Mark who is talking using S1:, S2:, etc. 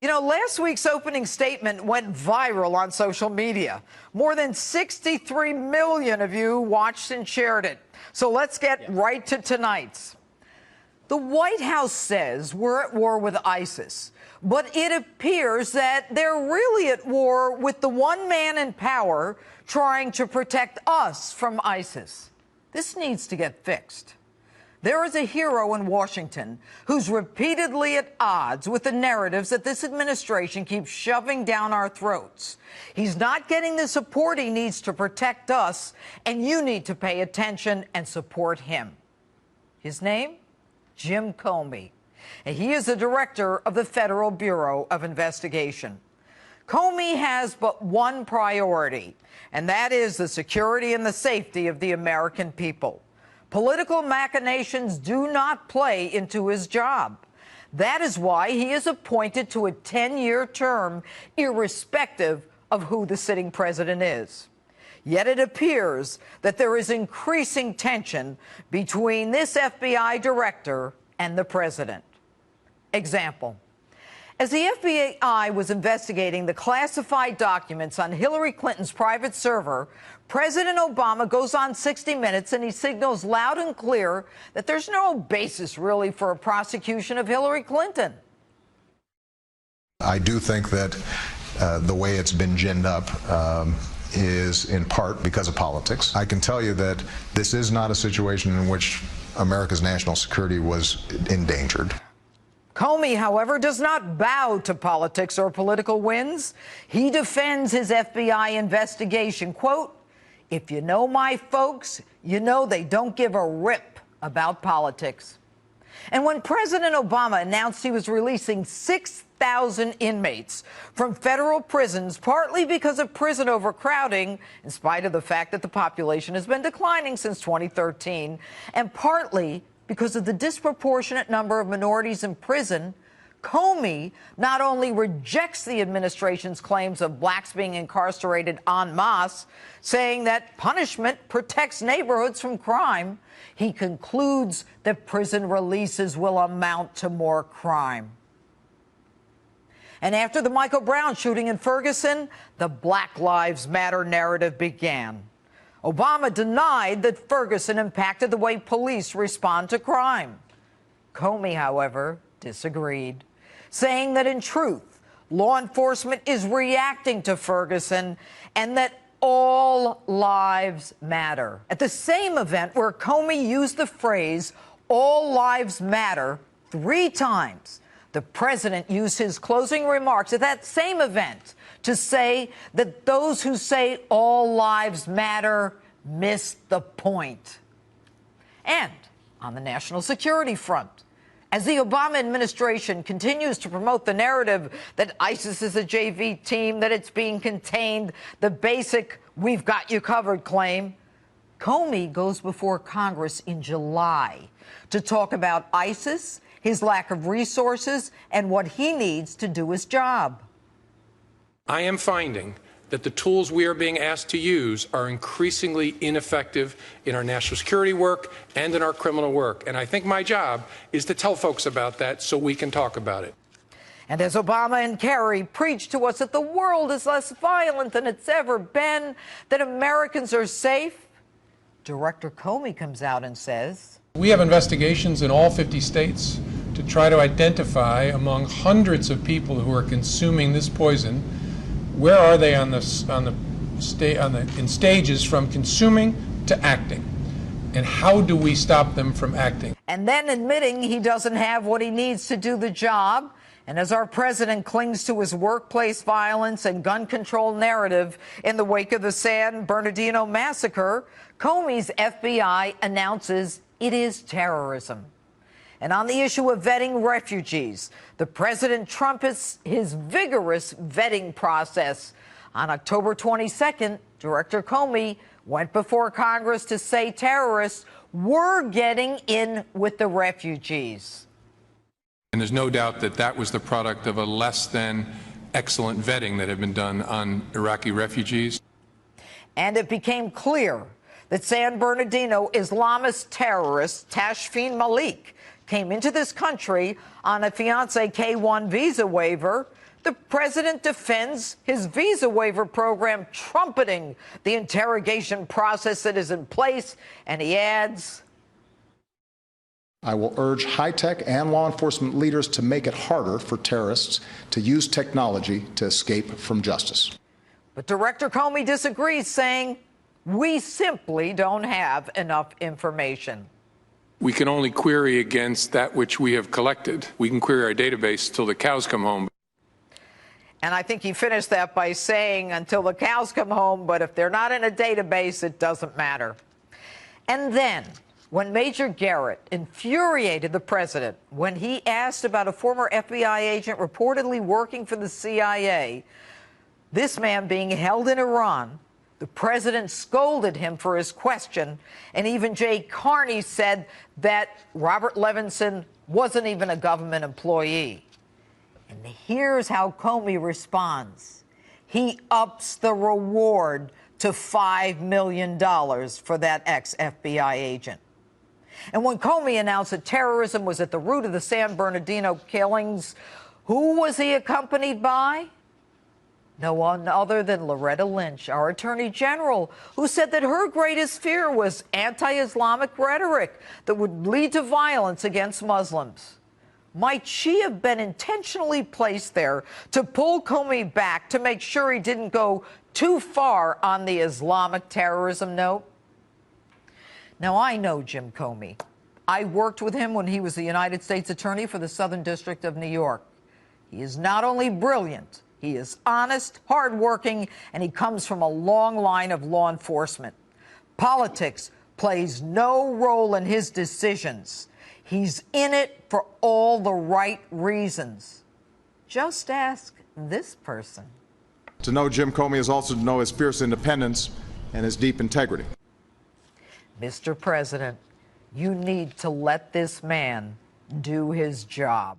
S1: You know, last week's opening statement went viral on social media. More than 63 million of you watched and shared it. So let's get right to tonight's. The White House says we're at war with ISIS, but it appears that they're really at war with the one man in power trying to protect us from ISIS. This needs to get fixed. There is a hero in Washington who's repeatedly at odds with the narratives that this administration keeps shoving down our throats. He's not getting the support he needs to protect us, and you need to pay attention and support him. His name? Jim Comey. And he is the director of the Federal Bureau of Investigation. Comey has but one priority, and that is the security and the safety of the American people. Political machinations do not play into his job. That is why he is appointed to a 10-year term, irrespective of who the sitting president is. Yet it appears that there is increasing tension between this FBI director and the president. Example. As the FBI was investigating the classified documents on Hillary Clinton's private server, President Obama goes on 60 Minutes and he signals loud and clear that there's no basis really for a prosecution of Hillary Clinton.
S2: I do think that the way it's been ginned up is in part because of politics. I can tell you that this is not a situation in which America's national security was endangered.
S1: Comey, however, does not bow to politics or political wins. He defends his FBI investigation. Quote, "If you know my folks, you know they don't give a rip about politics." And when President Obama announced he was releasing 6,000 inmates from federal prisons, partly because of prison overcrowding, in spite of the fact that the population has been declining since 2013, and partly because of the disproportionate number of minorities in prison, Comey not only rejects the administration's claims of blacks being incarcerated en masse, saying that punishment protects neighborhoods from crime, he concludes that prison releases will amount to more crime. And after the Michael Brown shooting in Ferguson, the Black Lives Matter narrative began. Obama denied that Ferguson impacted the way police respond to crime. Comey, however, disagreed, saying that in truth, law enforcement is reacting to Ferguson and that all lives matter. At the same event where Comey used the phrase, "all lives matter," 3 times, the president used his closing remarks at that same event to say that those who say all lives matter miss the point. And on the national security front, as the Obama administration continues to promote the narrative that ISIS is a JV team, that it's being contained, the basic "we've got you covered" claim, Comey goes before Congress in July to talk about ISIS, his lack of resources, and what he needs to do his job.
S3: I am finding that the tools we are being asked to use are increasingly ineffective in our national security work and in our criminal work. And I think my job is to tell folks about that so we can talk about it.
S1: And as Obama and Kerry preach to us that the world is less violent than it's ever been, that Americans are safe, Director Comey comes out and says,
S4: "We have investigations in all 50 states to try to identify among hundreds of people who are consuming this poison, where are they in stages from consuming to acting, and how do we stop them from acting?"
S1: And then admitting he doesn't have what he needs to do the job. And as our president clings to his workplace violence and gun control narrative in the wake of the San Bernardino massacre, Comey's FBI announces it is terrorism. And on the issue of vetting refugees, the president trumpets his vigorous vetting process. On October 22nd, Director Comey went before Congress to say terrorists were getting in with the refugees.
S3: And there's no doubt that that was the product of a less than excellent vetting that had been done on Iraqi refugees.
S1: And it became clear that San Bernardino Islamist terrorist Tashfeen Malik came into this country on a fiancé K-1 visa waiver. The president defends his visa waiver program, trumpeting the interrogation process that is in place, and he adds,
S5: I will urge high-tech and law enforcement leaders to make it harder for terrorists to use technology to escape from justice.
S1: But Director Comey disagrees, saying, we simply don't have enough information.
S3: We can only query against that which we have collected. We can query our database till the cows come home.
S1: And I think he finished that by saying, until the cows come home, but if they're not in a database, it doesn't matter. And then, when Major Garrett infuriated the president when he asked about a former FBI agent reportedly working for the CIA, this man being held in Iran, the president scolded him for his question, and even Jay Carney said that Robert Levinson wasn't even a government employee. And here's how Comey responds. He ups the reward to $5 million for that ex-FBI agent. And when Comey announced that terrorism was at the root of the San Bernardino killings, who was he accompanied by? No one other than Loretta Lynch, our Attorney General, who said that her greatest fear was anti-Islamic rhetoric that would lead to violence against Muslims. Might she have been intentionally placed there to pull Comey back to make sure he didn't go too far on the Islamic terrorism note? Now, I know Jim Comey. I worked with him when he was the United States Attorney for the Southern District of New York. He is not only brilliant, he is honest, hardworking, and he comes from a long line of law enforcement. Politics plays no role in his decisions. He's in it for all the right reasons. Just ask this person.
S5: To know Jim Comey is also to know his fierce independence and his deep integrity.
S1: Mr. President, you need to let this man do his job.